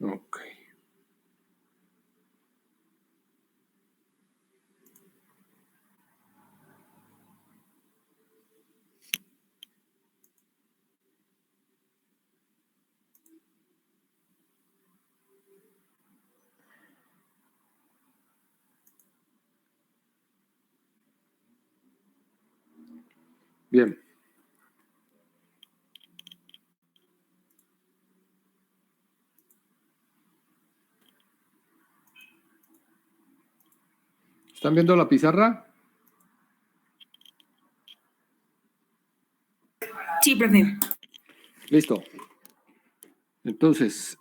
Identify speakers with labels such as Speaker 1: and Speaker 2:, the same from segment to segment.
Speaker 1: Ok. Bien. ¿Están viendo la pizarra?
Speaker 2: Sí, profe.
Speaker 1: Listo. Entonces,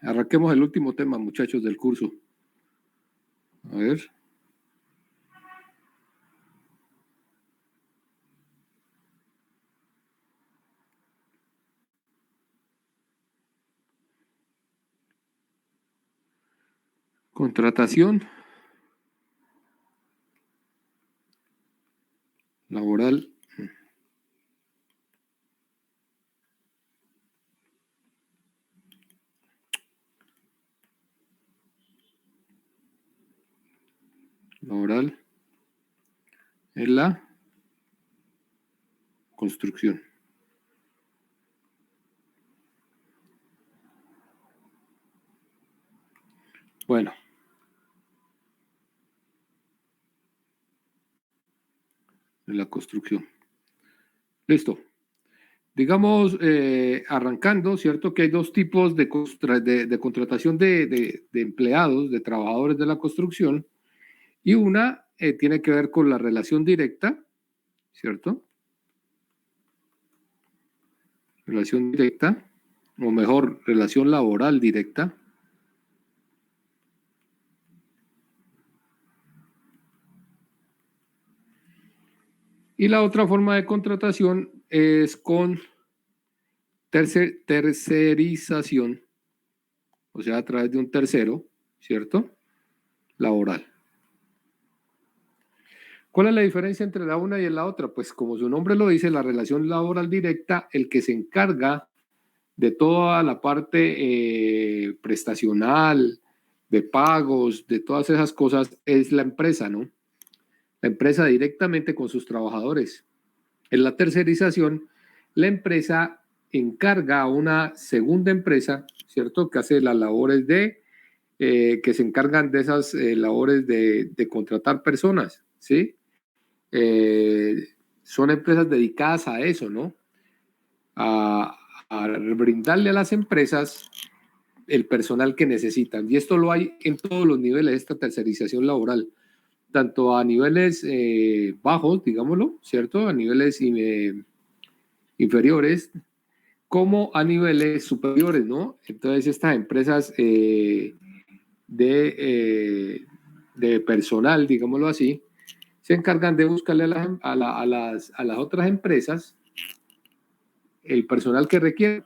Speaker 1: arranquemos el último tema, muchachos, del curso. A ver. Contratación laboral. Laboral en la construcción. Bueno. En la construcción. Listo. Digamos, arrancando, ¿cierto? Que hay dos tipos de contratación de empleados, de trabajadores de la construcción, y una tiene que ver con la relación directa, ¿cierto? Relación directa, o mejor, relación laboral directa. Y la otra forma de contratación es con tercerización, o sea, a través de un tercero, ¿cierto? Laboral. ¿Cuál es la diferencia entre la una y la otra? Pues como su nombre lo dice, la relación laboral directa, el que se encarga de toda la parte prestacional, de pagos, de todas esas cosas, es la empresa, ¿no? La empresa directamente con sus trabajadores. En la tercerización, la empresa encarga a una segunda empresa, ¿cierto? Que hace las labores que se encargan de esas labores de contratar personas, ¿sí? Son empresas dedicadas a eso, ¿no? A brindarle a las empresas el personal que necesitan. Y esto lo hay en todos los niveles de esta tercerización laboral, tanto a niveles bajos, digámoslo, ¿cierto? A niveles inferiores, como a niveles superiores, ¿no? Entonces estas empresas de personal, digámoslo así, se encargan de buscarle a las otras empresas el personal que requiere.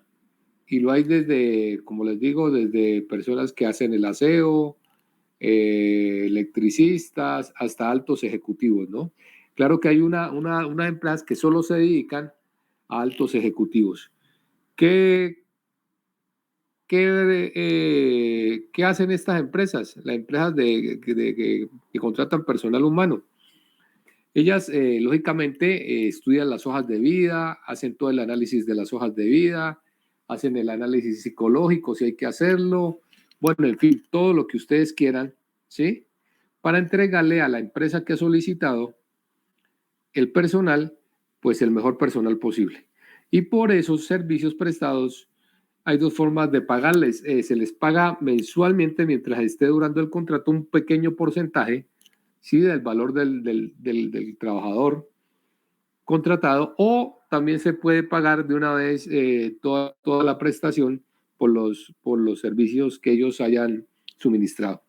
Speaker 1: Y lo hay desde, como les digo, desde personas que hacen el aseo, electricistas, hasta altos ejecutivos, ¿no? Claro que hay unas empresas que solo se dedican a altos ejecutivos. ¿Qué hacen estas empresas? Las empresas que contratan personal humano. Ellas, lógicamente, estudian las hojas de vida, hacen todo el análisis de las hojas de vida, hacen el análisis psicológico si hay que hacerlo, bueno, en fin, todo lo que ustedes quieran, ¿sí? Para entregarle a la empresa que ha solicitado el personal, pues el mejor personal posible. Y por esos servicios prestados hay dos formas de pagarles. Se les paga mensualmente mientras esté durando el contrato un pequeño porcentaje, ¿sí? Del valor del trabajador contratado, o también se puede pagar de una vez toda la prestación por los servicios que ellos hayan suministrado.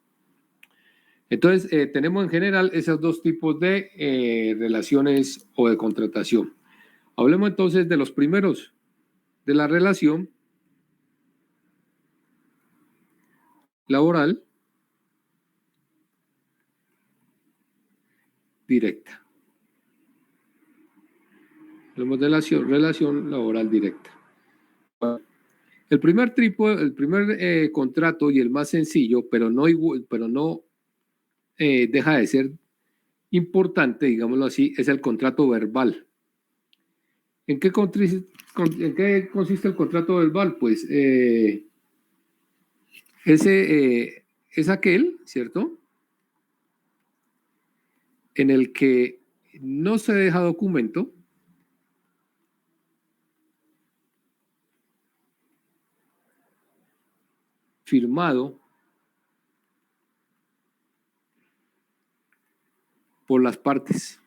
Speaker 1: Entonces, tenemos en general esos dos tipos de relaciones o de contratación. Hablemos entonces de los primeros, de la relación laboral directa. Hablemos de relación laboral directa. El primer contrato y el más sencillo, pero no deja de ser importante, digámoslo así, es el contrato verbal. ¿En qué consiste el contrato verbal? Pues es aquel, ¿cierto?, en el que no se deja documento, firmado por las partes.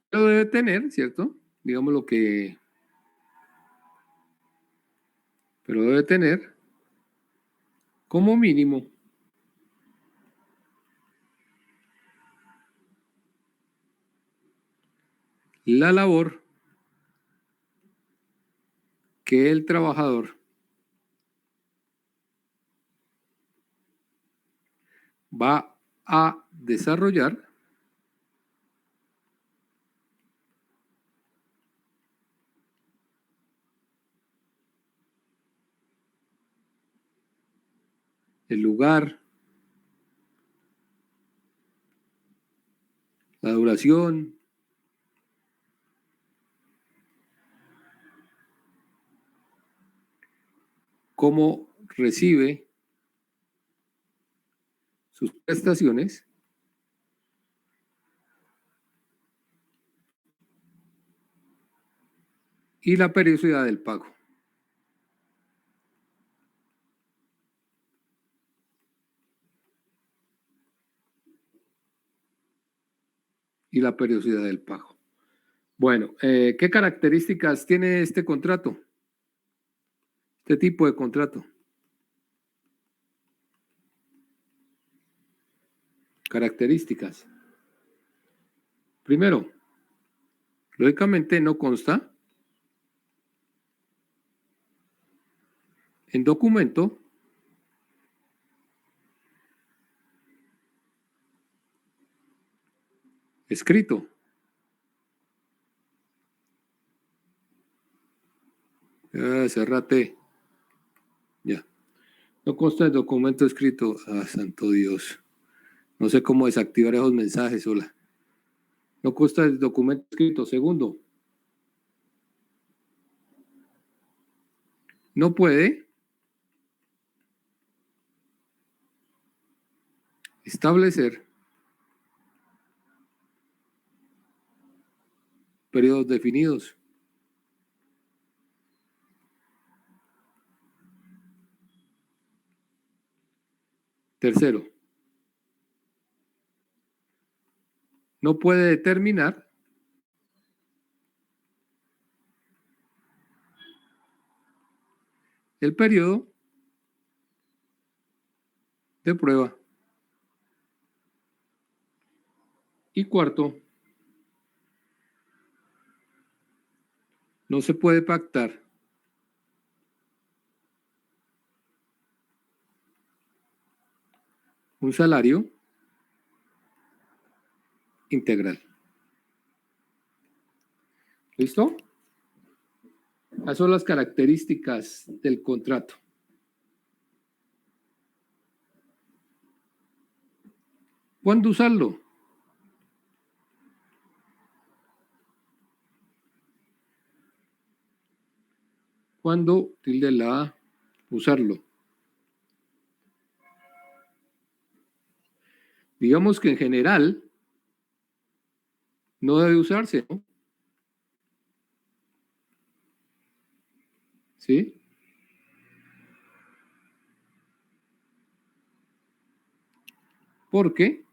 Speaker 1: Pero debe tener, ¿cierto? Digamos lo que... Pero debe tener como mínimo la labor que el trabajador va a desarrollar el lugar, la duración, cómo recibe sus prestaciones y la periodicidad del pago. Y la periodicidad del pago. Bueno, ¿qué características tiene este contrato? Este tipo de contrato. Características. Primero, lógicamente no consta en documento escrito. Cerrate. Ya. No consta en documento escrito. Ah, santo Dios. No sé cómo desactivar esos mensajes, hola. No consta el documento escrito. Segundo, no puede establecer periodos definidos. Tercero, no puede determinar el periodo de prueba. Y cuarto, no se puede pactar un salario integral. ¿Listo? Esas son las características del contrato. ¿Cuándo usarlo? ¿Cuándo tilde la A, usarlo? Digamos que en general no debe usarse, ¿no? ¿Sí? Porque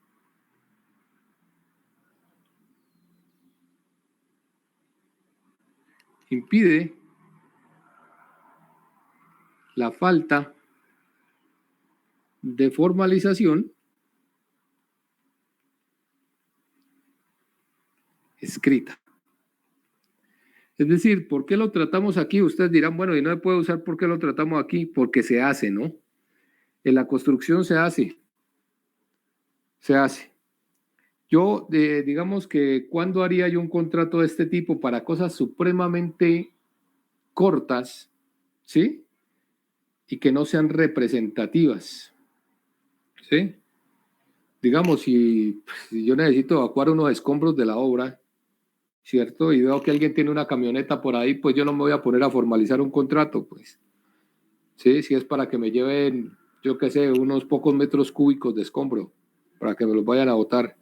Speaker 1: impide la falta de formalización escrita. Es decir, ¿por qué lo tratamos aquí? Ustedes dirán, bueno, y no se puede usar ¿por qué lo tratamos aquí? Porque se hace, ¿no? En la construcción se hace. Se hace. Yo, digamos que, ¿cuándo haría yo un contrato de este tipo para cosas supremamente cortas, ¿sí? Y que no sean representativas, ¿sí? Digamos, si yo necesito evacuar unos escombros de la obra, ¿cierto? Y veo que alguien tiene una camioneta por ahí, pues yo no me voy a poner a formalizar un contrato, pues, ¿sí? Si es para que me lleven, yo qué sé, unos pocos metros cúbicos de escombro, para que me los vayan a botar.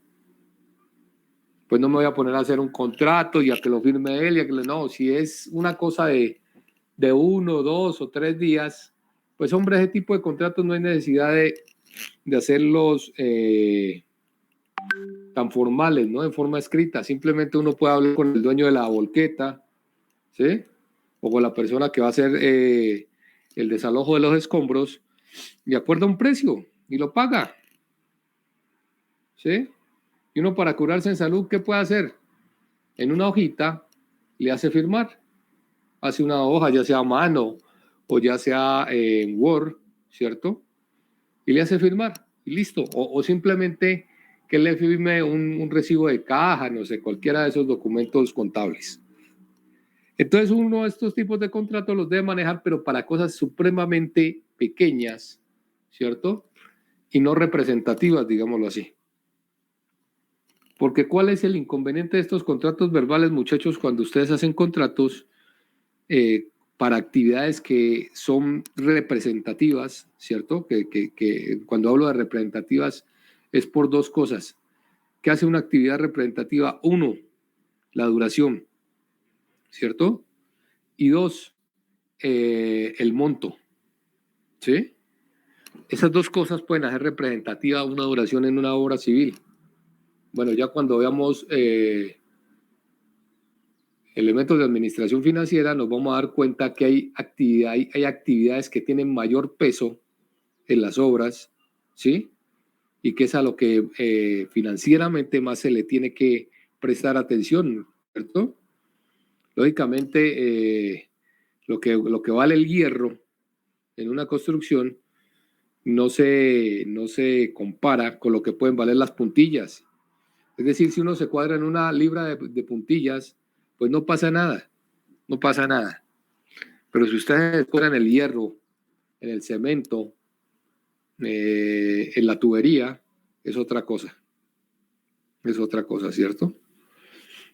Speaker 1: Pues no me voy a poner a hacer un contrato y a que lo firme él y a que no, si es una cosa de 1, 2 o 3 días, pues hombre, ese tipo de contratos no hay necesidad de hacerlos tan formales, ¿no? En forma escrita, simplemente uno puede hablar con el dueño de la volqueta, ¿sí? O con la persona que va a hacer el desalojo de los escombros y acuerda un precio y lo paga, ¿sí? Y uno para curarse en salud, ¿qué puede hacer? En una hojita le hace firmar, hace una hoja, ya sea a mano o ya sea en Word, ¿cierto? Y le hace firmar y listo. O simplemente que le firme un recibo de caja, no sé, cualquiera de esos documentos contables. Entonces uno de estos tipos de contratos los debe manejar, pero para cosas supremamente pequeñas, ¿cierto? Y no representativas, digámoslo así. Porque ¿cuál es el inconveniente de estos contratos verbales, muchachos, cuando ustedes hacen contratos para actividades que son representativas, ¿cierto? Que cuando hablo de representativas es por dos cosas. ¿Qué hace una actividad representativa? Uno, la duración, ¿cierto? Y dos, el monto, ¿sí? Esas dos cosas pueden hacer representativa una duración en una obra civil. Bueno, ya cuando veamos elementos de administración financiera, nos vamos a dar cuenta que hay actividades que tienen mayor peso en las obras, ¿sí? Y que es a lo que financieramente más se le tiene que prestar atención, ¿cierto? Lógicamente, lo que vale el hierro en una construcción no se compara con lo que pueden valer las puntillas. Es decir, si uno se cuadra en una libra de puntillas, pues no pasa nada, no pasa nada. Pero si ustedes cuadran el hierro, en el cemento, en la tubería, es otra cosa, ¿cierto?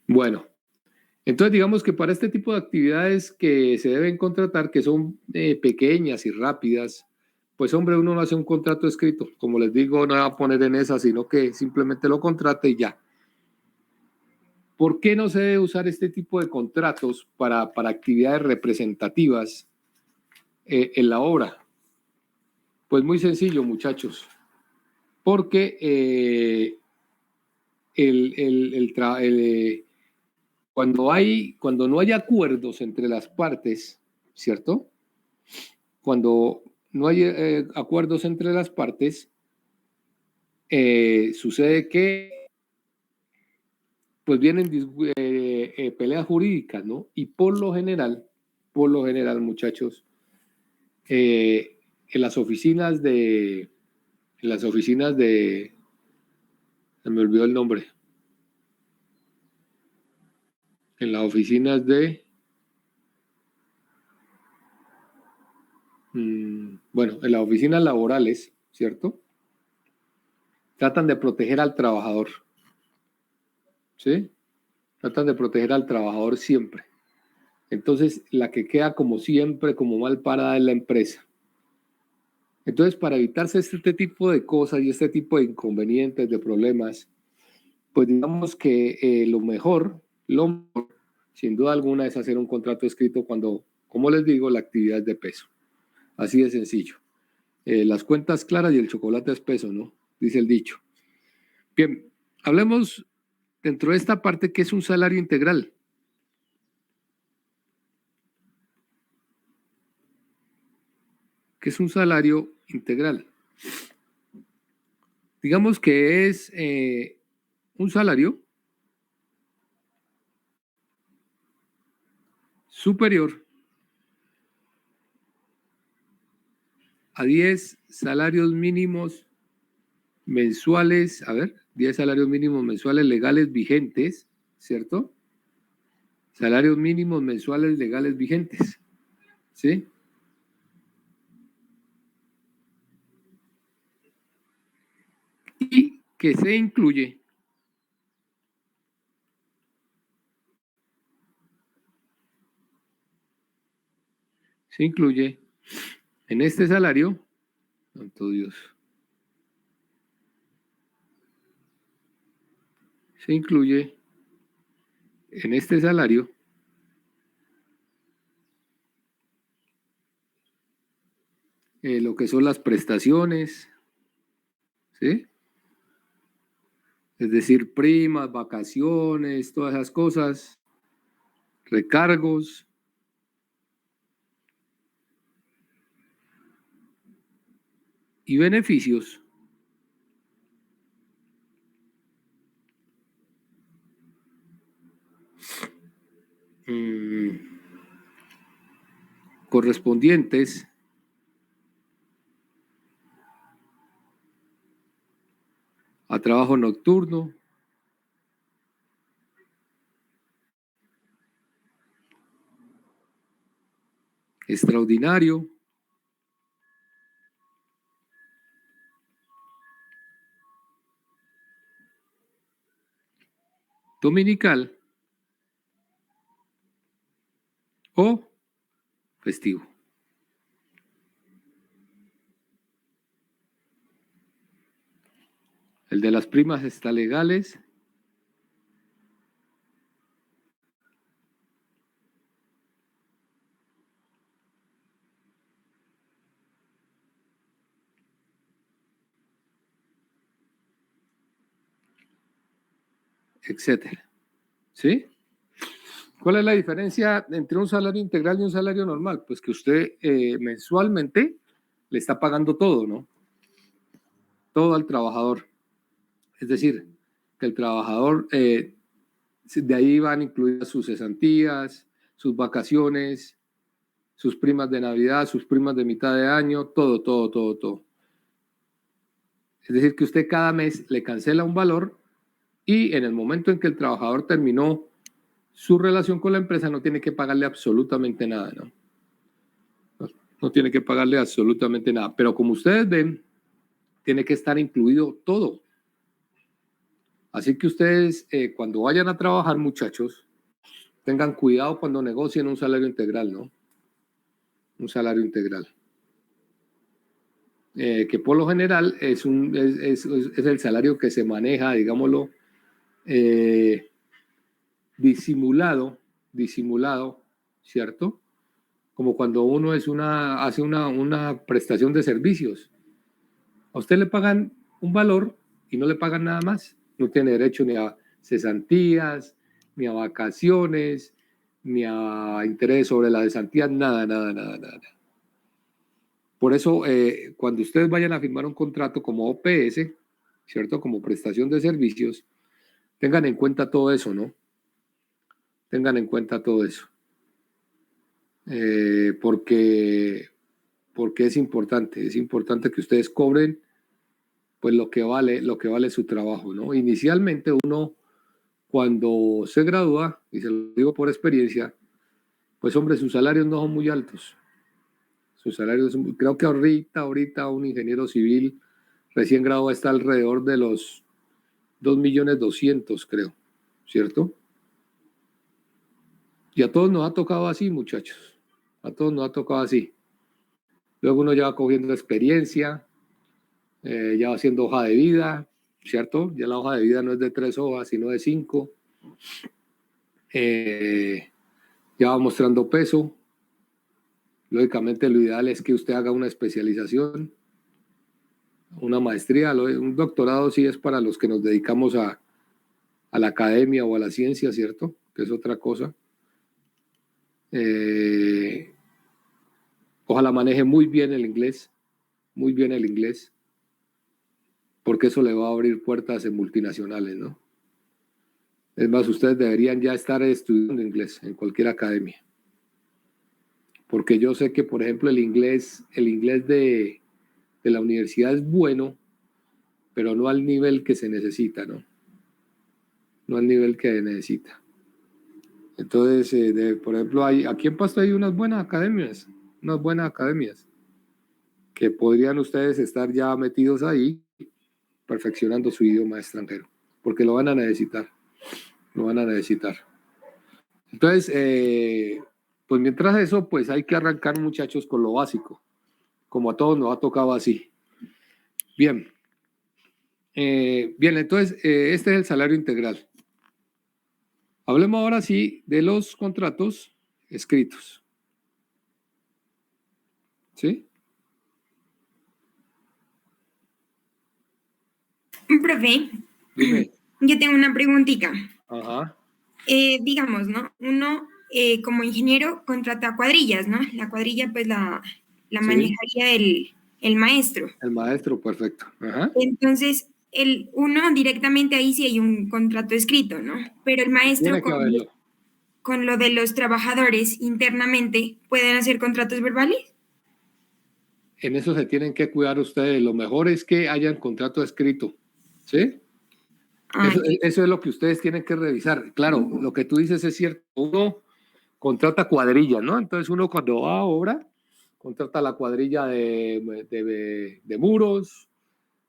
Speaker 1: Bueno, entonces digamos que para este tipo de actividades que se deben contratar, que son pequeñas y rápidas, pues hombre, uno no hace un contrato escrito, como les digo, no va a poner en esa, sino que simplemente lo contrata y ya. ¿Por qué no se debe usar este tipo de contratos para actividades representativas en la obra? Pues muy sencillo, muchachos, porque cuando no hay acuerdos entre las partes, ¿cierto? Cuando no hay acuerdos entre las partes, sucede que pues vienen peleas jurídicas, ¿no? Y por lo general, muchachos, en las oficinas de, se me olvidó el nombre, en las oficinas de, bueno, en las oficinas laborales, ¿cierto? Tratan de proteger al trabajador, ¿sí? Tratan de proteger al trabajador siempre. Entonces, la que queda como siempre, como mal parada es la empresa. Entonces, para evitarse este tipo de cosas y este tipo de inconvenientes, de problemas, pues digamos que lo mejor, sin duda alguna, es hacer un contrato escrito cuando, como les digo, la actividad es de peso. Así de sencillo. Las cuentas claras y el chocolate espeso, ¿no? Dice el dicho. Bien, hablemos dentro de esta parte que es un salario integral. ¿Qué es un salario integral? Digamos que es un salario superior a 10 salarios mínimos mensuales, 10 salarios mínimos mensuales legales vigentes, ¿cierto? Salarios mínimos mensuales legales vigentes, ¿sí? Y que se incluye en este salario, santo Dios, se incluye en este salario lo que son las prestaciones, ¿sí? Es decir, primas, vacaciones, todas esas cosas, recargos y beneficios correspondientes a trabajo nocturno, extraordinario, dominical o festivo. El de las primas está legales. Etcétera. ¿Sí? ¿Cuál es la diferencia entre un salario integral y un salario normal? Pues que usted mensualmente le está pagando todo, ¿no? Todo al trabajador. Es decir, que el trabajador, de ahí van incluidas sus cesantías, sus vacaciones, sus primas de Navidad, sus primas de mitad de año, todo, todo, todo, todo. Es decir, que usted cada mes le cancela un valor y en el momento en que el trabajador terminó su relación con la empresa no tiene que pagarle absolutamente nada, ¿no? No tiene que pagarle absolutamente nada. Pero como ustedes ven, tiene que estar incluido todo. Así que ustedes, cuando vayan a trabajar, muchachos, tengan cuidado cuando negocien un salario integral, ¿no? Un salario integral. Que por lo general es el salario que se maneja, digámoslo, disimulado, ¿cierto? Como cuando uno hace una prestación de servicios. A usted le pagan un valor y no le pagan nada más. No tiene derecho ni a cesantías, ni a vacaciones, ni a interés sobre la cesantía, nada, nada, nada, nada. Por eso, cuando ustedes vayan a firmar un contrato como OPS, ¿cierto? Como prestación de servicios, tengan en cuenta todo eso, ¿no? Tengan en cuenta todo eso. Porque es importante que ustedes cobren pues lo que vale su trabajo, ¿no? Inicialmente uno cuando se gradúa, y se lo digo por experiencia, pues hombre, sus salarios no son muy altos. Sus salarios, creo que ahorita un ingeniero civil recién graduado está alrededor de los 2.200.000, creo, ¿cierto? Y a todos nos ha tocado así, muchachos. A todos nos ha tocado así. Luego uno ya va cogiendo experiencia, ya va haciendo hoja de vida, ¿cierto? Ya la hoja de vida no es de 3 hojas, sino de 5. Ya va mostrando peso. Lógicamente lo ideal es que usted haga una especialización, una maestría, un doctorado sí es para los que nos dedicamos a la academia o a la ciencia, ¿cierto? Que es otra cosa. Ojalá maneje muy bien el inglés, porque eso le va a abrir puertas en multinacionales, ¿no? Es más, ustedes deberían ya estar estudiando inglés en cualquier academia. porque yo sé que, por ejemplo, el inglés de la universidad es bueno, pero no al nivel que se necesita, ¿no? No al nivel que necesita. Entonces, por ejemplo, aquí en Pasto hay unas buenas academias, que podrían ustedes estar ya metidos ahí, perfeccionando su idioma extranjero, porque lo van a necesitar, lo van a necesitar. Entonces, pues mientras eso, pues hay que arrancar, muchachos, con lo básico, como a todos nos ha tocado así. Bien, entonces, este es el salario integral. Hablemos ahora sí de los contratos escritos. ¿Sí?
Speaker 2: Profe,
Speaker 1: Dime.
Speaker 2: yo tengo una preguntita.
Speaker 1: Ajá.
Speaker 2: Digamos, ¿no? Uno como ingeniero contrata cuadrillas, ¿no? La cuadrilla pues la
Speaker 1: Sí,
Speaker 2: manejaría el maestro.
Speaker 1: el maestro, perfecto. Ajá.
Speaker 2: Entonces, uno directamente ahí sí hay un contrato escrito, ¿no? Pero el maestro
Speaker 1: Tiene que haberlo.
Speaker 2: con lo de los trabajadores internamente, ¿pueden hacer contratos verbales?
Speaker 1: En eso se tienen que cuidar ustedes. Lo mejor es que hayan contrato escrito. ¿Sí?
Speaker 2: Ah, ya.
Speaker 1: Eso es lo que ustedes tienen que revisar. Claro, lo que tú dices es cierto. Uno contrata cuadrillas, ¿no? Entonces uno cuando va a obra, contrata la cuadrilla de muros,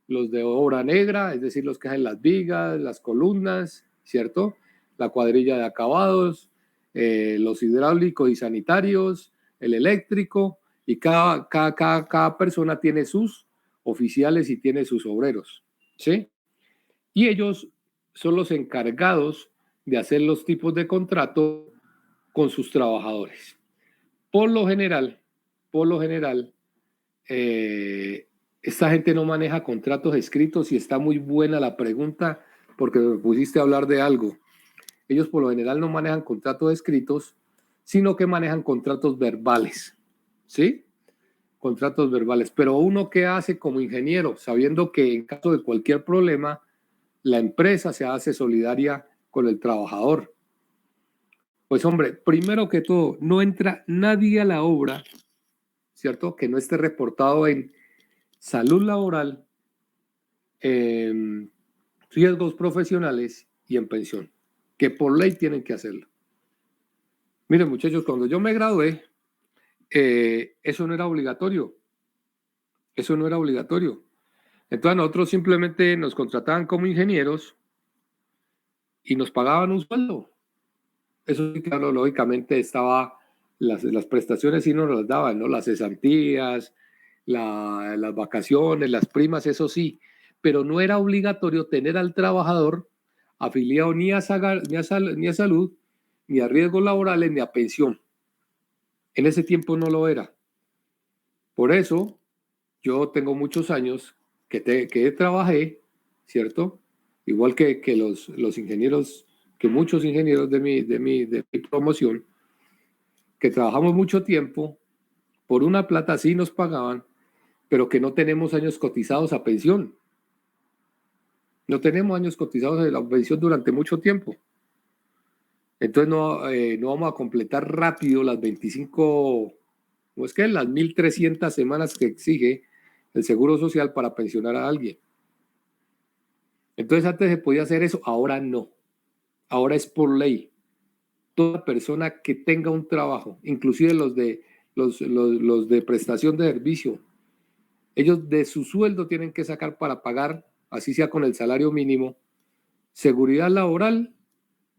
Speaker 1: los de obra negra, es decir, los que hacen las vigas, las columnas, ¿cierto? La cuadrilla de acabados, los hidráulicos y sanitarios, el eléctrico, y cada persona tiene sus oficiales y tiene sus obreros, ¿sí? Y ellos son los encargados de hacer los tipos de contrato con sus trabajadores. Por lo general, por lo general, esta gente no maneja contratos escritos y está muy buena la pregunta porque me pusiste a hablar de algo. Ellos por lo general no manejan contratos escritos, sino que manejan contratos verbales, ¿sí? Contratos verbales. Pero uno que hace como ingeniero, sabiendo que en caso de cualquier problema, la empresa se hace solidaria con el trabajador. Pues hombre, primero que todo, no entra nadie a la obra, ¿cierto? Que no esté reportado en salud laboral, riesgos profesionales y en pensión, que por ley tienen que hacerlo. Miren, muchachos, cuando yo me gradué, eso no era obligatorio. Eso no era obligatorio. Entonces nosotros simplemente nos contrataban como ingenieros y nos pagaban un sueldo. Eso sí, claro, lógicamente estaba, las prestaciones sí nos las daban, ¿no? Las cesantías, las vacaciones, las primas, eso sí, pero no era obligatorio tener al trabajador afiliado ni a salud, ni a riesgos laborales, ni a pensión. En ese tiempo no lo era. Por eso yo tengo muchos años que trabajé, ¿cierto? Igual que los ingenieros, que muchos ingenieros de mi promoción, que trabajamos mucho tiempo, por una plata sí nos pagaban, pero que no tenemos años cotizados a pensión. No tenemos años cotizados a la pensión durante mucho tiempo. Entonces no vamos a completar rápido las 25, ¿cómo es que? Las 1.300 semanas que exige el Seguro Social para pensionar a alguien. Entonces antes se podía hacer eso, ahora no. Ahora es por ley. Toda persona que tenga un trabajo, inclusive los de prestación de servicio, ellos de su sueldo tienen que sacar para pagar, así sea con el salario mínimo, seguridad laboral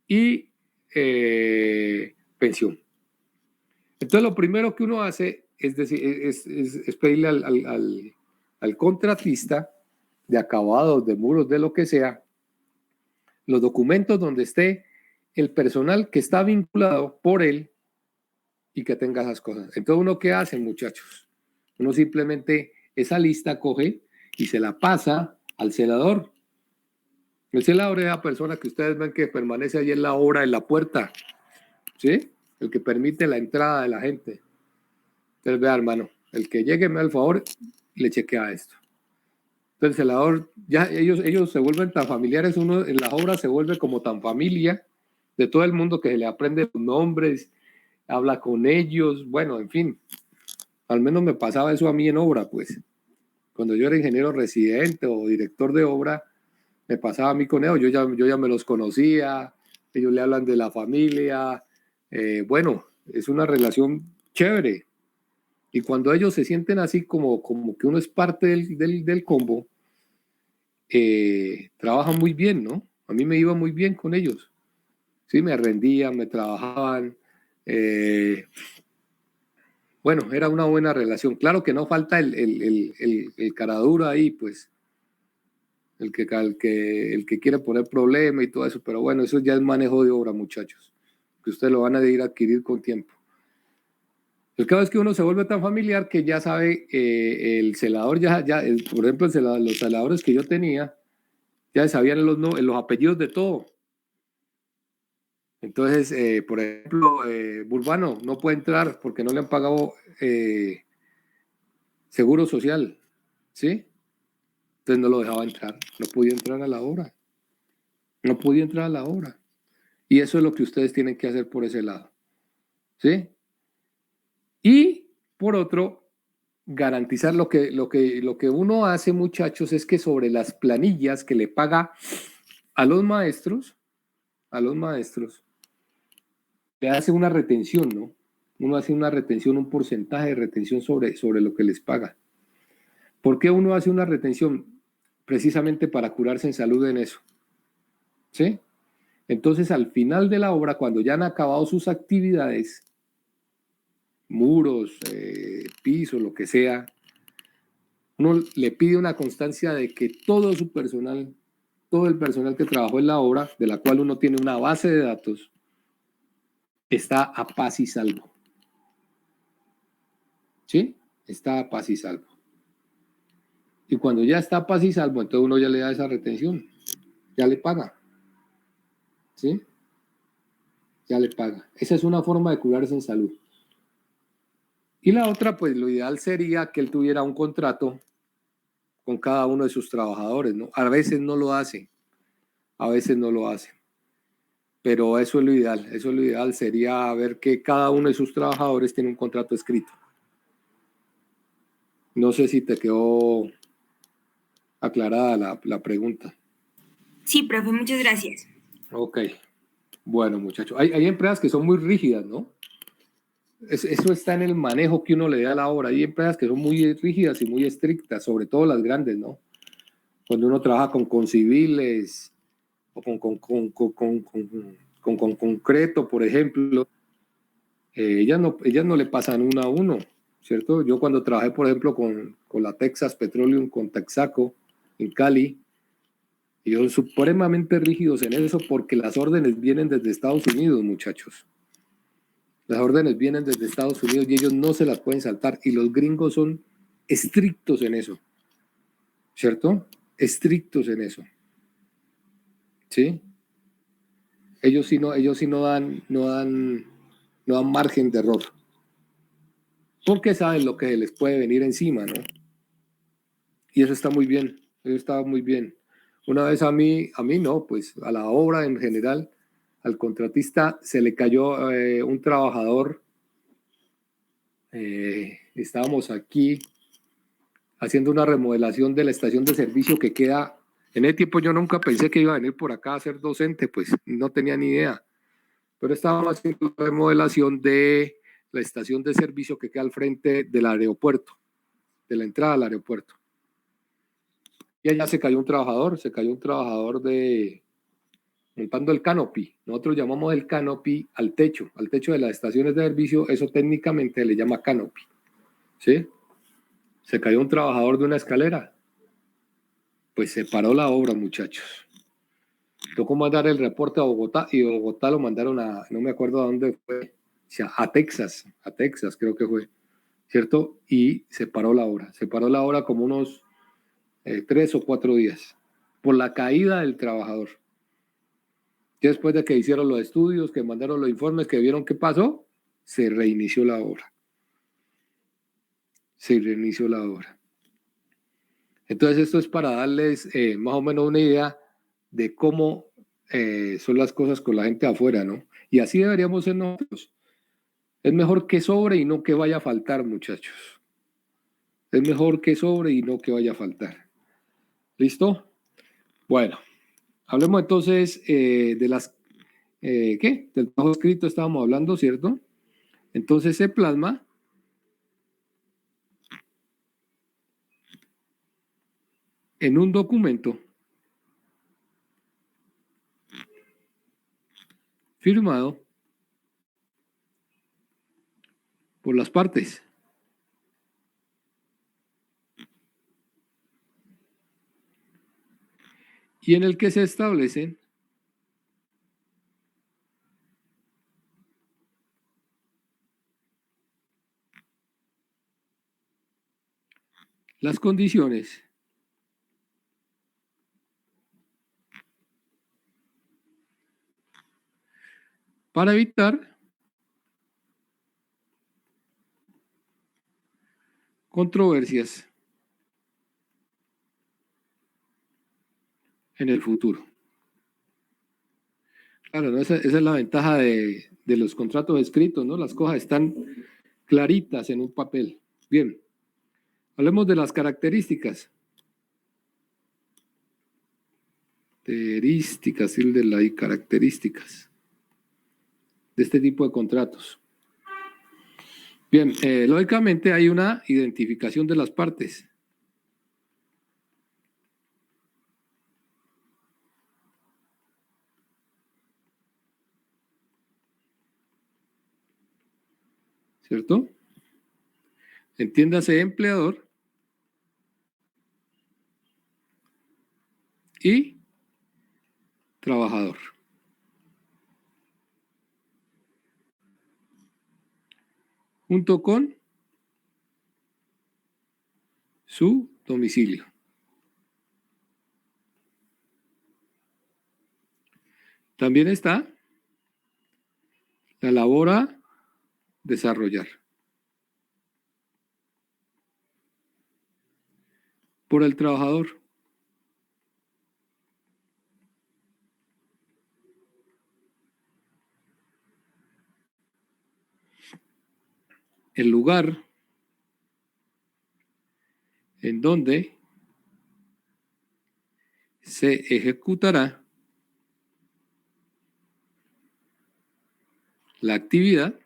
Speaker 1: y pensión. Entonces lo primero que uno hace es, decir, es pedirle al contratista de acabados, de muros, de lo que sea, los documentos donde esté el personal que está vinculado por él y que tenga esas cosas. Entonces uno, ¿qué hace, muchachos? Uno simplemente esa lista coge y se la pasa al celador. El celador es la persona que ustedes ven que permanece allí en la obra, en la puerta, ¿sí? El que permite la entrada de la gente. Entonces, vea, hermano, el que llegue me da el favor, le chequea esto. Entonces, el celador, ya ellos se vuelven tan familiares, uno en las obras se vuelve como tan familia de todo el mundo que se le aprende los nombres habla con ellos, bueno, en fin, al menos me pasaba eso a mí en obra, pues. Cuando yo era ingeniero residente o director de obra, me pasaba a mí con ellos, yo ya me los conocía, ellos le hablan de la familia, bueno, es una relación chévere. Y cuando ellos se sienten así como que uno es parte del combo, trabajan muy bien, ¿no? A mí me iba muy bien con ellos. Sí, me rendían, me trabajaban. Bueno, era una buena relación. Claro que no falta el caraduro ahí, pues, el que quiere poner problema y todo eso, pero bueno, eso ya es manejo de obra, muchachos, que ustedes lo van a ir a adquirir con tiempo. El caso es que uno se vuelve tan familiar que ya sabe, el celador, por ejemplo, los celadores que yo tenía, ya sabían los apellidos de todo. Entonces, por ejemplo, Burbano no puede entrar porque no le han pagado seguro social, ¿sí? Entonces no lo dejaba entrar, no podía entrar a la obra, no podía entrar a la obra. Y eso es lo que ustedes tienen que hacer por ese lado, ¿sí? Y por otro, garantizar lo que uno hace, muchachos, es que sobre las planillas que le paga a los maestros, le hace una retención, ¿no? Uno hace una retención, un porcentaje de retención sobre lo que les paga. ¿Por qué uno hace una retención? Precisamente para curarse en salud en eso, ¿sí? Entonces, al final de la obra, cuando ya han acabado sus actividades, muros, piso, lo que sea, uno le pide una constancia de que todo su personal, todo el personal que trabajó en la obra, de la cual uno tiene una base de datos, está a paz y salvo. ¿Sí? Está a paz y salvo. Y cuando ya está a paz y salvo, entonces uno ya le da esa retención, ya le paga. ¿Sí? Ya le paga. Esa es una forma de curarse en salud. Y la otra, pues lo ideal sería que él tuviera un contrato con cada uno de sus trabajadores, ¿no? A veces no lo hace, a veces no lo hace. Pero eso es lo ideal sería ver que cada uno de sus trabajadores tiene un contrato escrito. No sé si te quedó aclarada la pregunta.
Speaker 2: Sí, profe, muchas gracias.
Speaker 1: Ok, bueno, muchachos, hay empresas que son muy rígidas, ¿no? Eso está en el manejo que uno le da a la obra. Hay empresas que son muy rígidas y muy estrictas, sobre todo las grandes, ¿no? Cuando uno trabaja con civiles o con concreto, por ejemplo, ellas no le pasan uno a uno, ¿cierto? Yo cuando trabajé, por ejemplo, con la Texas Petroleum, con Texaco, en Cali, ellos son supremamente rígidos en eso porque las órdenes vienen desde Estados Unidos, muchachos. Las órdenes vienen desde Estados Unidos y ellos no se las pueden saltar. Y los gringos son estrictos en eso, ¿cierto? Estrictos en eso. ¿Sí? Ellos sí no dan margen de error. Porque saben lo que les puede venir encima, ¿no? Y eso está muy bien, eso está muy bien. Una vez a mí no, pues a la obra en general, al contratista se le cayó un trabajador. Estábamos aquí haciendo una remodelación de la estación de servicio que queda. En ese tiempo yo nunca pensé que iba a venir por acá a ser docente, pues no tenía ni idea. Pero estábamos haciendo una remodelación de la estación de servicio que queda al frente del aeropuerto, de la entrada al aeropuerto. Y allá se cayó un trabajador montando el canopy. Nosotros llamamos el canopy al techo de las estaciones de servicio, eso técnicamente le llama canopy. ¿Sí? Se cayó un trabajador de una escalera. Pues se paró la obra, muchachos. Tocó mandar el reporte a Bogotá y de Bogotá lo mandaron no me acuerdo a dónde fue, a Texas creo que fue, ¿cierto? Y se paró la obra como unos 3 o 4 días por la caída del trabajador. Y después de que hicieron los estudios, que mandaron los informes, que vieron qué pasó, se reinició la obra. Entonces esto es para darles más o menos una idea de cómo son las cosas con la gente de afuera, ¿no? Y así deberíamos ser nosotros. Es mejor que sobre y no que vaya a faltar, muchachos. Es mejor que sobre y no que vaya a faltar. ¿Listo? Bueno, hablemos entonces de las... ¿qué? Del trabajo escrito estábamos hablando, ¿cierto? Entonces se plasma en un documento firmado por las partes. Y en el que se establecen las condiciones para evitar controversias en el futuro. Claro, ¿no? Esa es la ventaja de los contratos escritos, ¿no? Las cosas están claritas en un papel. Bien, hablemos de las características. Características de este tipo de contratos. Bien, lógicamente hay una identificación de las partes. ¿Cierto? Entiéndase empleador y trabajador. Junto con su domicilio. También está la labor a desarrollar. Por el trabajador. El lugar en donde se ejecutará la actividad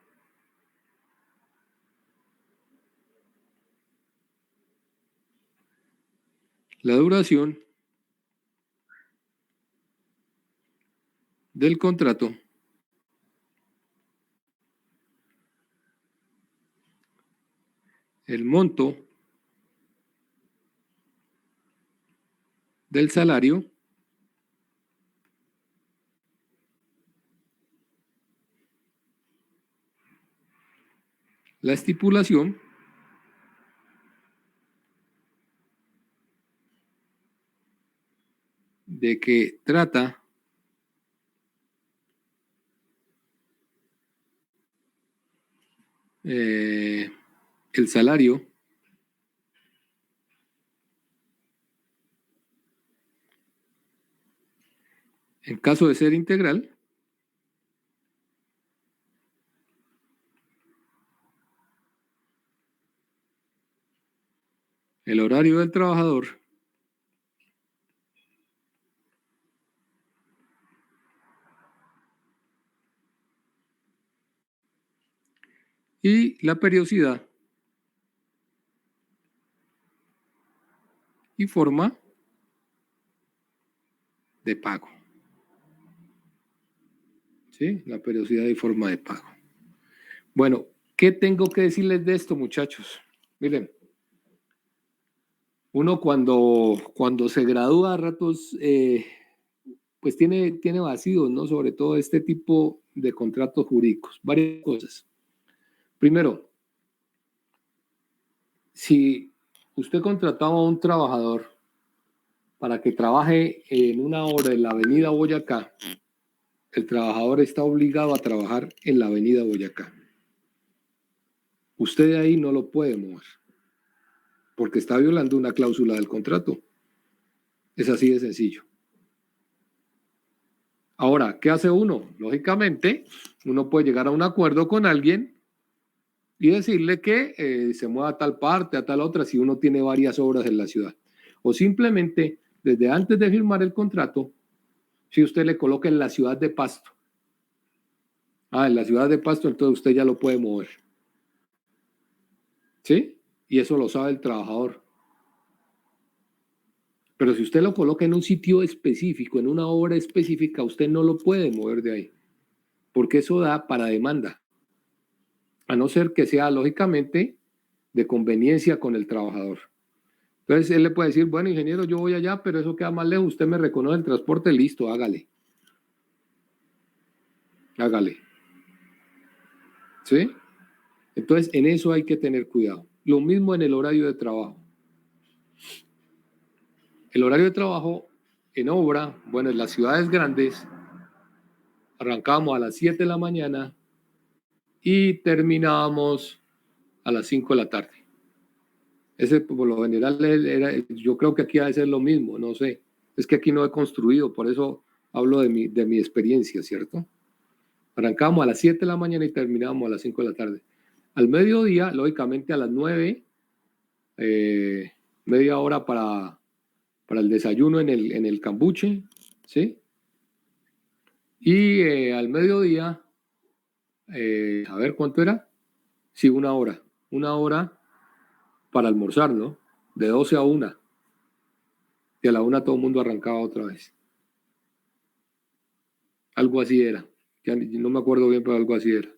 Speaker 1: la duración del contrato el monto del salario la estipulación de que trata el salario en caso de ser integral el horario del trabajador y la periodicidad y forma de pago. ¿Sí? La periodicidad y forma de pago. Bueno, ¿qué tengo que decirles de esto, muchachos? Miren, uno cuando se gradúa a ratos, pues tiene vacíos, ¿no? Sobre todo este tipo de contratos jurídicos. Varias cosas. Primero, si usted contrataba a un trabajador para que trabaje en una hora en la avenida Boyacá, el trabajador está obligado a trabajar en la avenida Boyacá. Usted de ahí no lo puede mover, porque está violando una cláusula del contrato. Es así de sencillo. Ahora, ¿qué hace uno? Lógicamente, uno puede llegar a un acuerdo con alguien y decirle que se mueva a tal parte, a tal otra, si uno tiene varias obras en la ciudad. O simplemente, desde antes de firmar el contrato, si usted le coloca en la ciudad de Pasto. En la ciudad de Pasto, entonces usted ya lo puede mover. ¿Sí? Y eso lo sabe el trabajador. Pero si usted lo coloca en un sitio específico, en una obra específica, usted no lo puede mover de ahí, porque eso da para demanda, a no ser que sea lógicamente de conveniencia con el trabajador. Entonces él le puede decir, bueno, ingeniero, yo voy allá, pero eso queda más lejos, usted me reconoce el transporte, listo, hágale. Hágale. ¿Sí? Entonces en eso hay que tener cuidado. Lo mismo en el horario de trabajo. El horario de trabajo en obra, bueno, en las ciudades grandes, arrancábamos a las 7 de la mañana y terminábamos a las 5 de la tarde. Ese por lo general era, yo creo que aquí ha de ser lo mismo, no sé. Es que aquí no he construido, por eso hablo de mi experiencia, ¿cierto? Arrancábamos a las 7 de la mañana y terminábamos a las 5 de la tarde. Al mediodía, lógicamente a las 9, media hora para el desayuno en el cambuche, ¿sí? Y al mediodía, a ver, ¿cuánto era? Sí, una hora. Una hora para almorzar, ¿no? De 12 a 1. Y a la 1 todo el mundo arrancaba otra vez. Algo así era. Ya no me acuerdo bien, pero algo así era.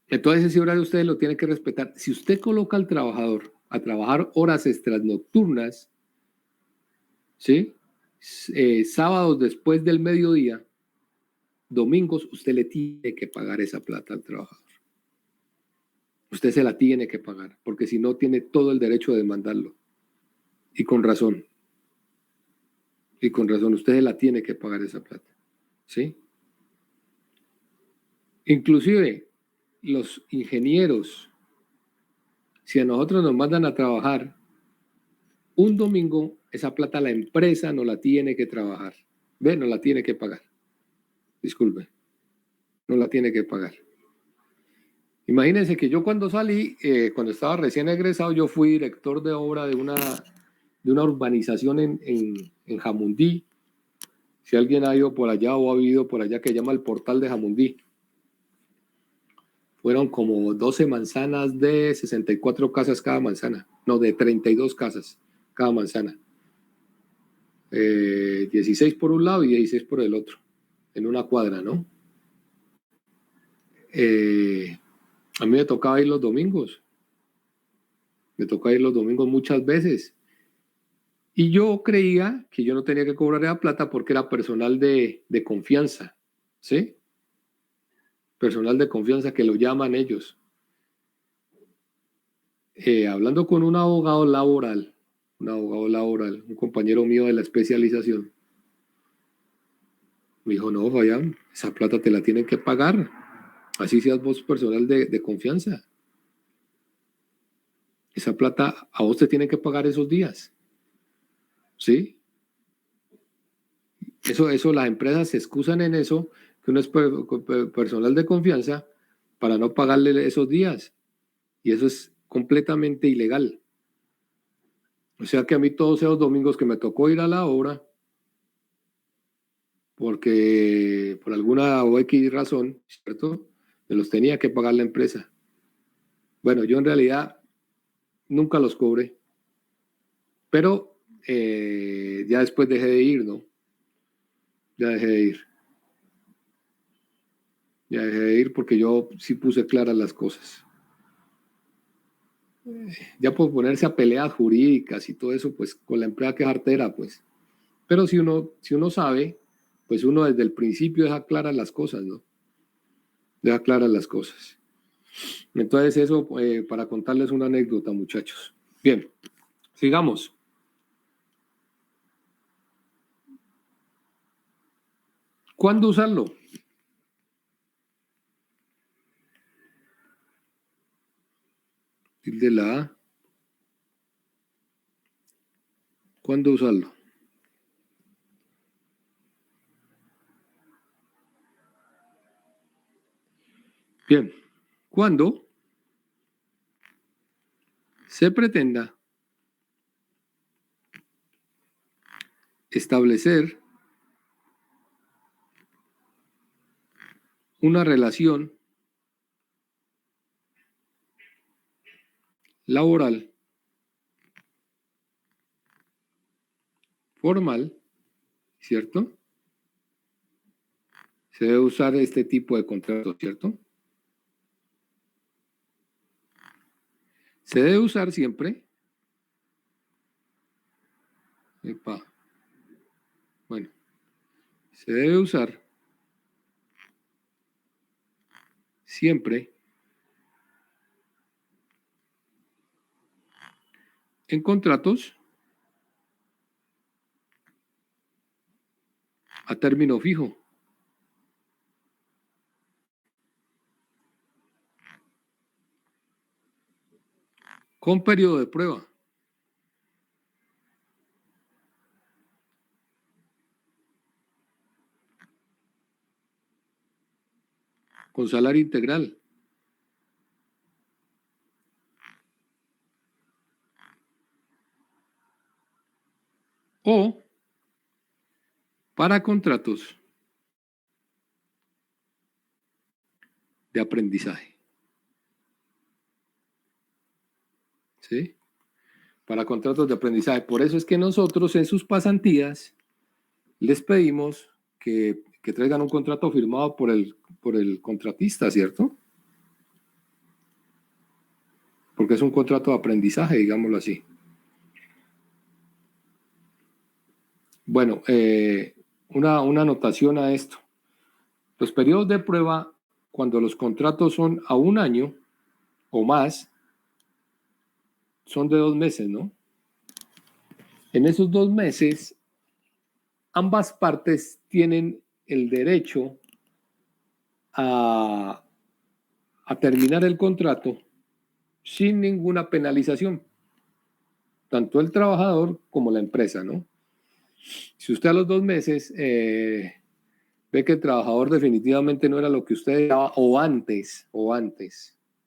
Speaker 1: Entonces ese horario ustedes lo tienen que respetar. Si usted coloca al trabajador a trabajar horas extras nocturnas, ¿sí? Sábados después del mediodía, domingos, usted le tiene que pagar esa plata al trabajador. Usted se la tiene que pagar, porque si no tiene todo el derecho de demandarlo. Y con razón. Y con razón, usted se la tiene que pagar esa plata. ¿Sí? Inclusive, los ingenieros, si a nosotros nos mandan a trabajar un domingo, esa plata la empresa no la tiene que trabajar. ¿Ve? No la tiene que pagar. Disculpe. No la tiene que pagar. Imagínense que yo cuando salí, cuando estaba recién egresado, yo fui director de obra de una urbanización en Jamundí. Si alguien ha ido por allá o ha vivido por allá, que se llama el Portal de Jamundí. Fueron como 12 manzanas de 64 casas cada manzana. No, de 32 casas cada manzana. 16 por un lado y 16 por el otro. En una cuadra, ¿no? A mí me tocaba ir los domingos. Me tocaba ir los domingos muchas veces. Y yo creía que yo no tenía que cobrar esa plata porque era personal de confianza. ¿Sí? Personal de confianza que lo llaman ellos. Hablando con un abogado laboral, un compañero mío de la especialización, me dijo, no, Fabián, esa plata te la tienen que pagar, así seas vos personal de confianza. Esa plata a vos te tienen que pagar esos días. ¿Sí? Eso las empresas se excusan en eso, que uno es personal de confianza para no pagarle esos días. Y eso es completamente ilegal. O sea que a mí todos esos domingos que me tocó ir a la obra, porque por alguna o X razón, ¿cierto? Me los tenía que pagar la empresa. Bueno, yo en realidad nunca los cobré, pero ya después dejé de ir, ¿no? Ya dejé de ir. Ya dejé de ir porque yo sí puse claras las cosas. Ya por ponerse a peleas jurídicas y todo eso, pues con la empresa que es artera, pues. Pero si uno sabe, pues uno desde el principio deja claras las cosas, ¿no? Deja claras las cosas. Entonces eso para contarles una anécdota, muchachos. Bien, sigamos. ¿Cuándo usarlo? Tilde la A. ¿Cuándo usarlo? Bien. cuando se pretenda establecer una relación laboral formal, ¿cierto? Se debe usar este tipo de contrato, ¿cierto? Se debe usar siempre. Epa. Bueno, se debe usar siempre en contratos a término fijo. Con periodo de prueba. Con salario integral. O para contratos de aprendizaje. ¿Sí? Para contratos de aprendizaje. Por eso es que nosotros en sus pasantías les pedimos que traigan un contrato firmado por el contratista, ¿cierto? Porque es un contrato de aprendizaje, digámoslo así. Bueno, una anotación a esto. Los periodos de prueba, cuando los contratos son a 1 año o más, son de 2 meses, ¿no? En esos 2 meses, ambas partes tienen el derecho a terminar el contrato sin ninguna penalización, tanto el trabajador como la empresa, ¿no? Si usted a los 2 meses ve que el trabajador definitivamente no era lo que usted esperaba, o antes,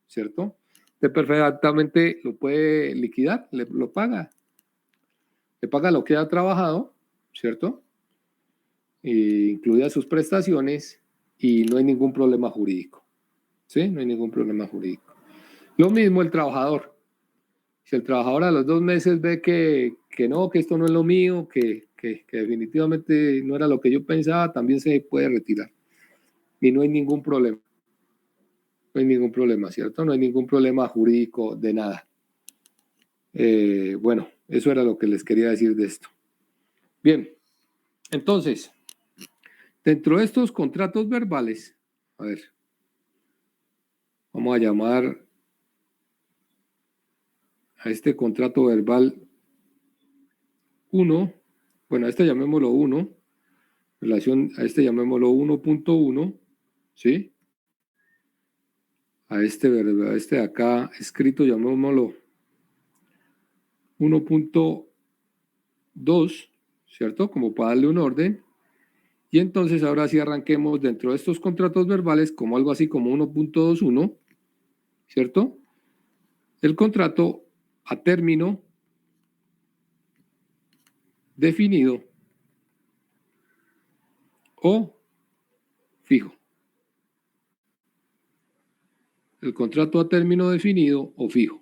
Speaker 1: ¿cierto? Usted perfectamente lo puede liquidar, lo paga. Le paga lo que ha trabajado, ¿cierto? Incluidas sus prestaciones, y no hay ningún problema jurídico. ¿Sí? No hay ningún problema jurídico. Lo mismo el trabajador. Si el trabajador a los 2 meses ve que no, que esto no es lo mío, que definitivamente no era lo que yo pensaba, también se puede retirar. Y no hay ningún problema. No hay ningún problema, ¿cierto? No hay ningún problema jurídico de nada. Bueno, eso era lo que les quería decir de esto. Bien, entonces, dentro de estos contratos verbales, a ver, vamos a llamar a este contrato verbal 1, bueno, a este llamémoslo 1, relación a este llamémoslo 1.1, ¿sí? A este de acá escrito llamémoslo 1.2, ¿cierto? Como para darle un orden. Y entonces ahora sí arranquemos dentro de estos contratos verbales como algo así como 1.21, ¿cierto? El contrato a término definido o fijo. El contrato a término definido o fijo.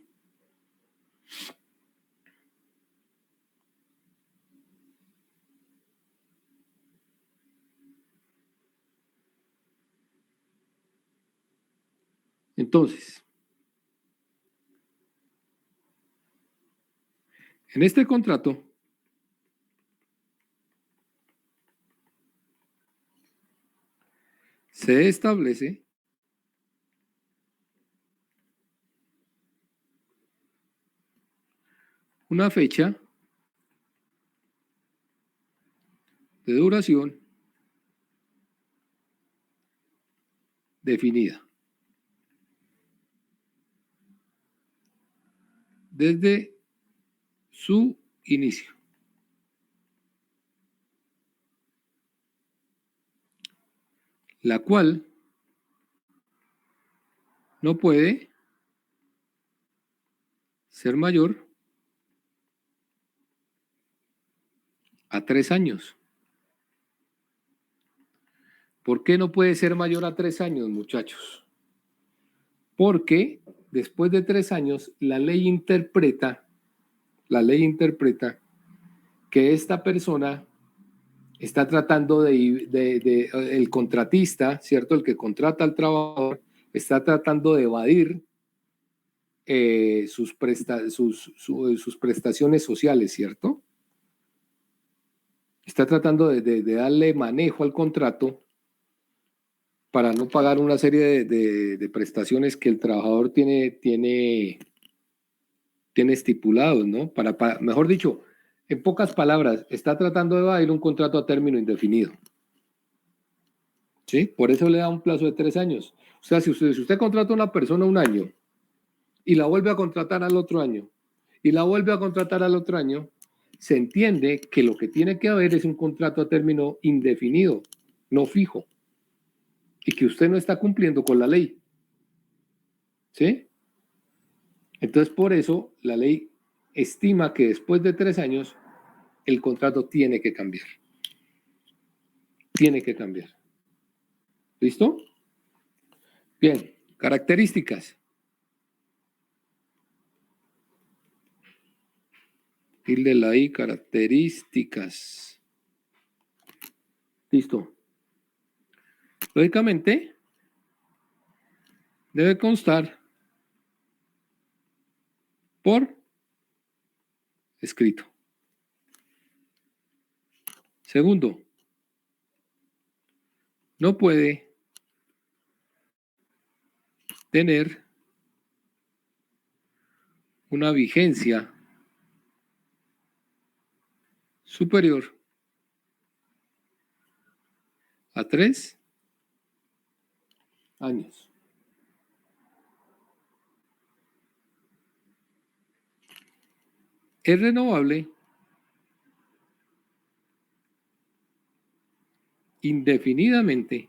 Speaker 1: Entonces, en este contrato se establece una fecha de duración definida desde su inicio, la cual no puede ser mayor a 3 años. ¿Por qué no puede ser mayor a 3 años, muchachos? Porque después de 3 años la ley interpreta que esta persona está tratando el contratista, ¿cierto? El que contrata al trabajador, está tratando de evadir sus prestaciones sociales, ¿cierto? Está tratando de darle manejo al contrato para no pagar una serie de prestaciones que el trabajador tiene estipulados, ¿no? Mejor dicho, en pocas palabras, está tratando de evadir un contrato a término indefinido. ¿Sí? Por eso le da un plazo de 3 años. O sea, si usted contrata a una persona 1 año y la vuelve a contratar al otro año y la vuelve a contratar al otro año, se entiende que lo que tiene que haber es un contrato a término indefinido, no fijo, y que usted no está cumpliendo con la ley. ¿Sí? Entonces, por eso la ley estima que después de 3 años el contrato tiene que cambiar. Tiene que cambiar. ¿Listo? Bien, características. Tilde la I, características. Listo. Lógicamente, debe constar por escrito. Segundo, no puede tener una vigencia superior a 3 años. Es renovable indefinidamente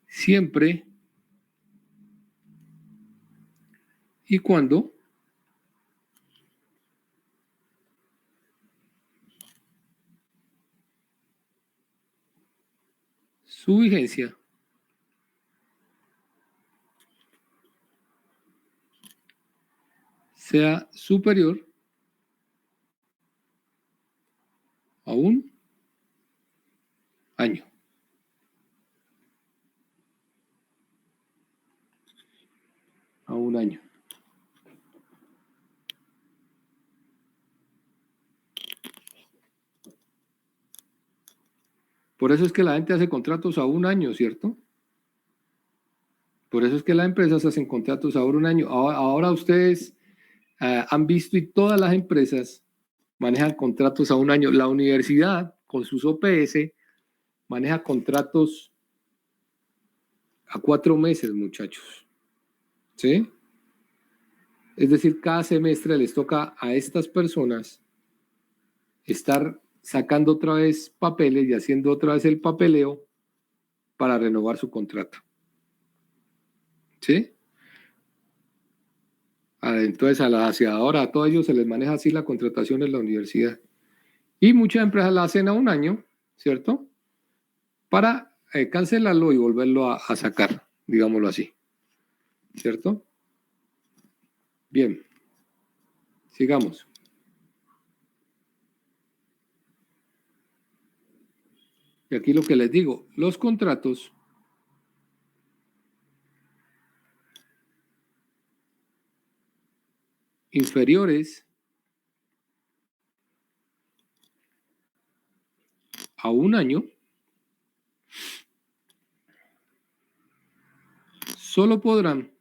Speaker 1: siempre y cuando su vigencia sea superior a 1 año. A 1 año. Por eso es que la gente hace contratos a 1 año, ¿cierto? Por eso es que las empresas hacen contratos a 1 año. Ahora ustedes han visto y todas las empresas manejan contratos a 1 año. La universidad, con sus OPS, maneja contratos a 4 meses, muchachos. ¿Sí? Es decir, cada semestre les toca a estas personas estar sacando otra vez papeles y haciendo otra vez el papeleo para renovar su contrato. ¿Sí? Entonces a todos ellos se les maneja así la contratación en la universidad. Y muchas empresas la hacen a 1 año, ¿cierto? Para cancelarlo y volverlo a sacar, digámoslo así. ¿Cierto? Bien. Sigamos. Y aquí lo que les digo, los contratos inferiores a 1 año solo podrán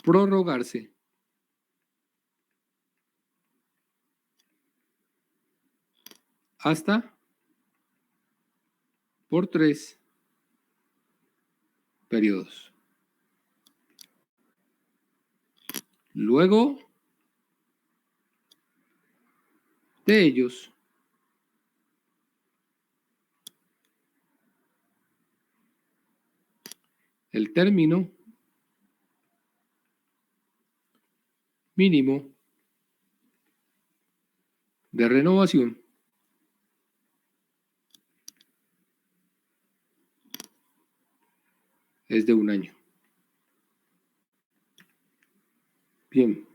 Speaker 1: prorrogarse hasta por 3 periodos. Luego de ellos, el término mínimo de renovación es de 1 año. Bien.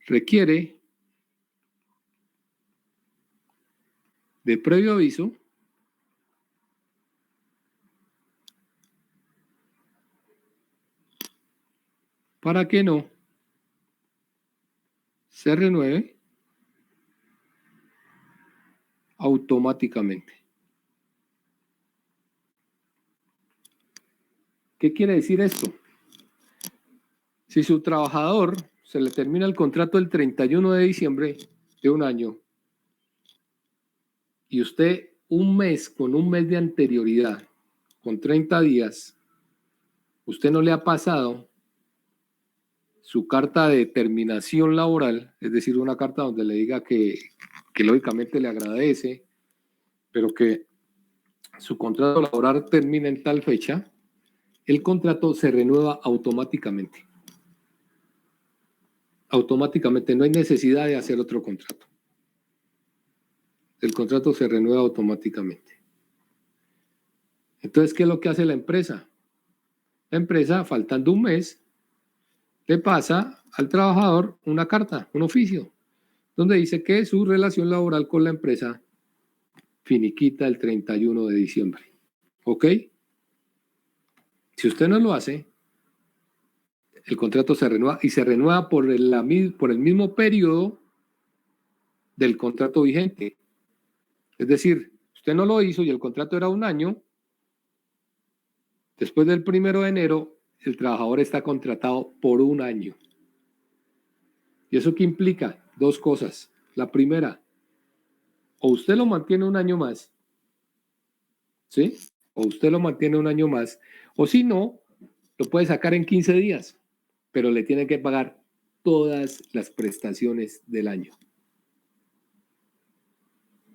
Speaker 1: Requiere de previo aviso para que no se renueve automáticamente. ¿Qué quiere decir esto? Si su trabajador se le termina el contrato el 31 de diciembre de 1 año y usted con un mes de anterioridad, con 30 días, usted no le ha pasado su carta de terminación laboral, es decir, una carta donde le diga que lógicamente le agradece, pero que su contrato laboral termina en tal fecha, el contrato se renueva automáticamente. Automáticamente, no hay necesidad de hacer otro contrato. El contrato se renueva automáticamente. Entonces, ¿qué es lo que hace la empresa? La empresa, faltando un mes, le pasa al trabajador una carta, un oficio, donde dice que su relación laboral con la empresa finiquita el 31 de diciembre. ¿Ok? Si usted no lo hace, el contrato se renueva y se renueva por el mismo periodo del contrato vigente. Es decir, usted no lo hizo y el contrato era 1 año. Después del 1 de enero, el trabajador está contratado por 1 año. ¿Y eso qué implica? 2 cosas. La primera, o usted lo mantiene 1 año más, ¿sí? O usted lo mantiene 1 año más, o si no, lo puede sacar en 15 días, pero le tiene que pagar todas las prestaciones del año.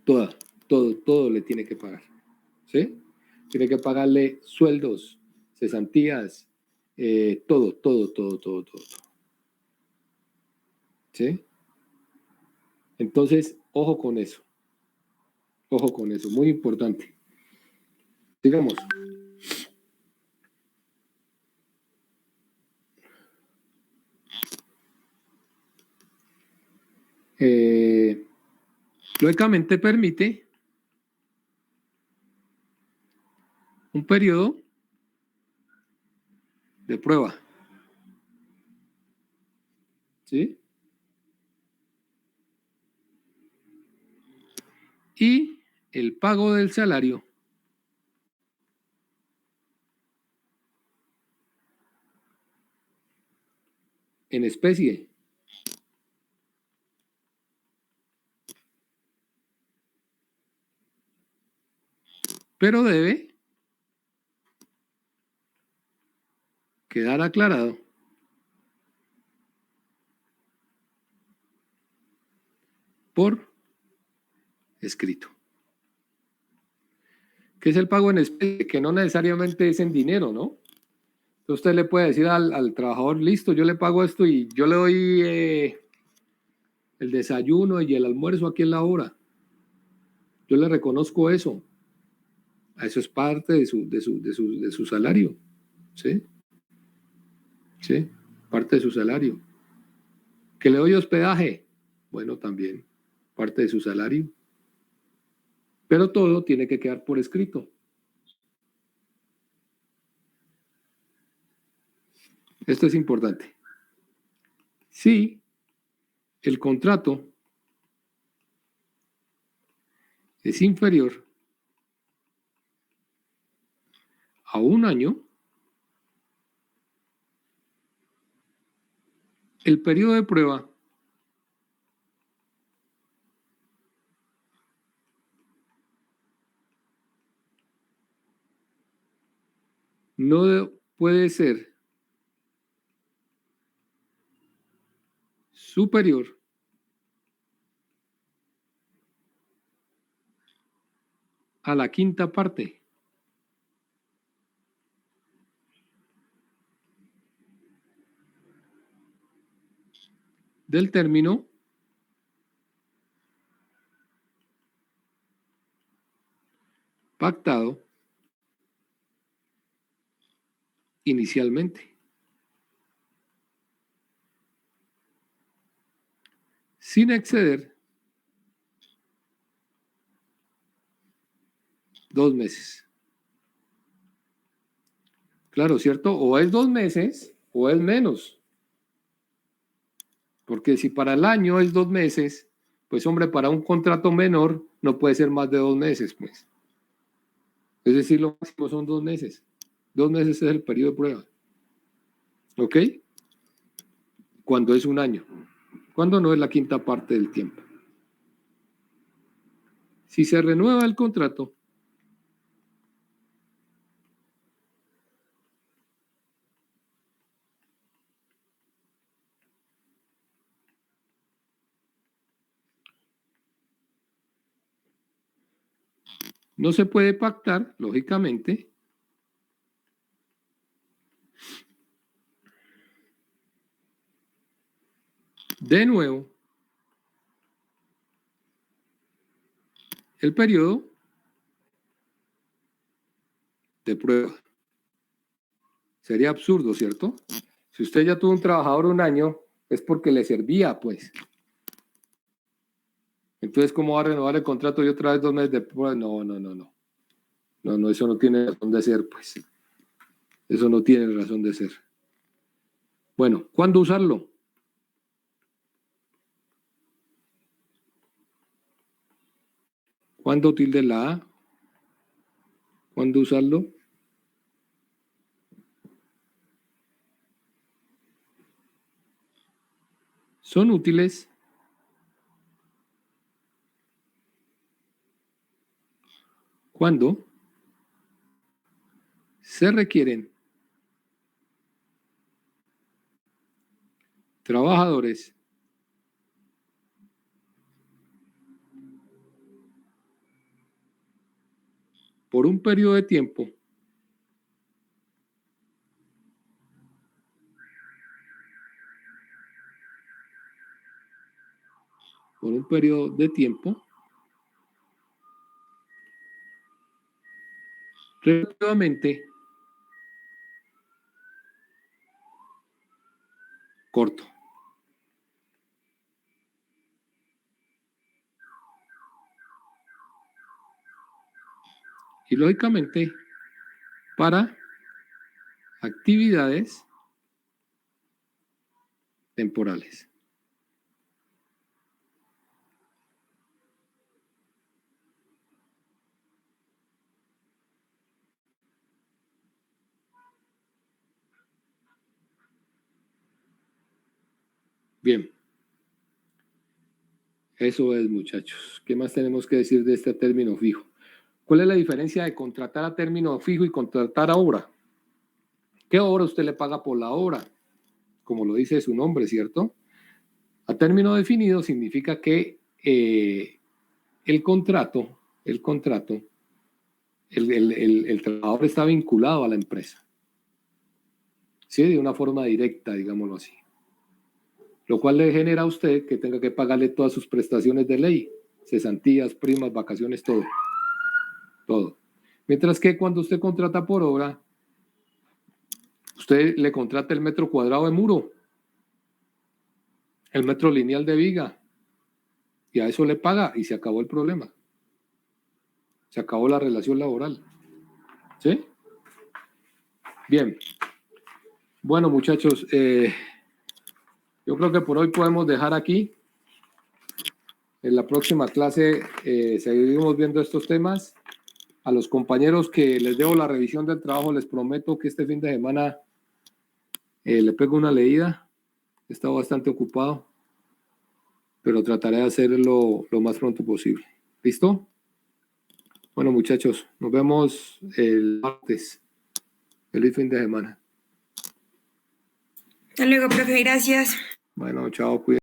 Speaker 1: Todo le tiene que pagar, ¿sí? Tiene que pagarle sueldos, cesantías, todo. ¿Sí? Entonces, ojo con eso, muy importante. Digamos, lógicamente permite un periodo de prueba, ¿sí? Y el pago del salario en especie. Pero debe quedar aclarado por escrito. ¿Qué es el pago en especie? Que no necesariamente es en dinero, ¿no? Entonces usted le puede decir al trabajador, listo, yo le pago esto y yo le doy el desayuno y el almuerzo aquí en la hora. Yo le reconozco eso. Eso es parte de su salario. ¿Sí? ¿Sí? Parte de su salario. ¿Que le doy hospedaje? Bueno, también parte de su salario. Pero todo tiene que quedar por escrito. Esto es importante. Si el contrato es inferior a 1 año, el periodo de prueba no puede ser superior a la quinta parte del término pactado inicialmente, sin exceder 2 meses. Claro, ¿cierto? O es 2 meses o es menos. Porque si para el año es 2 meses, pues hombre, para un contrato menor no puede ser más de 2 meses, pues. Es decir, lo máximo son 2 meses. 2 meses es el periodo de prueba. ¿Ok? Cuando es un año. Cuando no es la quinta parte del tiempo. Si se renueva el contrato, no se puede pactar, lógicamente, de nuevo el periodo de prueba. Sería absurdo, ¿cierto? Si usted ya tuvo un trabajador un año, es porque le servía, pues. Entonces, ¿cómo va a renovar el contrato y otra vez 2 meses de prueba? No. No, eso no tiene razón de ser, pues. Eso no tiene razón de ser. Bueno, ¿cuándo usarlo? ¿Cuándo tilde la A? ¿Cuándo usarlo? Son útiles cuando se requieren trabajadores por un periodo de tiempo relativamente corto. Y lógicamente, para actividades temporales. Bien. Eso es, muchachos. ¿Qué más tenemos que decir de este término fijo? ¿Cuál es la diferencia de contratar a término fijo y contratar a hora? ¿Qué hora usted le paga por la hora? Como lo dice su nombre, ¿cierto? A término definido significa que el trabajador está vinculado a la empresa. ¿Sí? De una forma directa, digámoslo así. Lo cual le genera a usted que tenga que pagarle todas sus prestaciones de ley, cesantías, primas, vacaciones, todo. Todo. Mientras que cuando usted contrata por obra, usted le contrata el metro cuadrado de muro, el metro lineal de viga, y a eso le paga y se acabó el problema. Se acabó la relación laboral. ¿Sí? Bien. Bueno, muchachos, yo creo que por hoy podemos dejar aquí. En la próxima clase seguiremos viendo estos temas. A los compañeros que les debo la revisión del trabajo, les prometo que este fin de semana le pego una leída. He estado bastante ocupado, pero trataré de hacerlo lo más pronto posible. ¿Listo? Bueno, muchachos, nos vemos el martes. Feliz fin de semana.
Speaker 2: Hasta luego, profe, gracias.
Speaker 1: Bueno, chao, cuídate.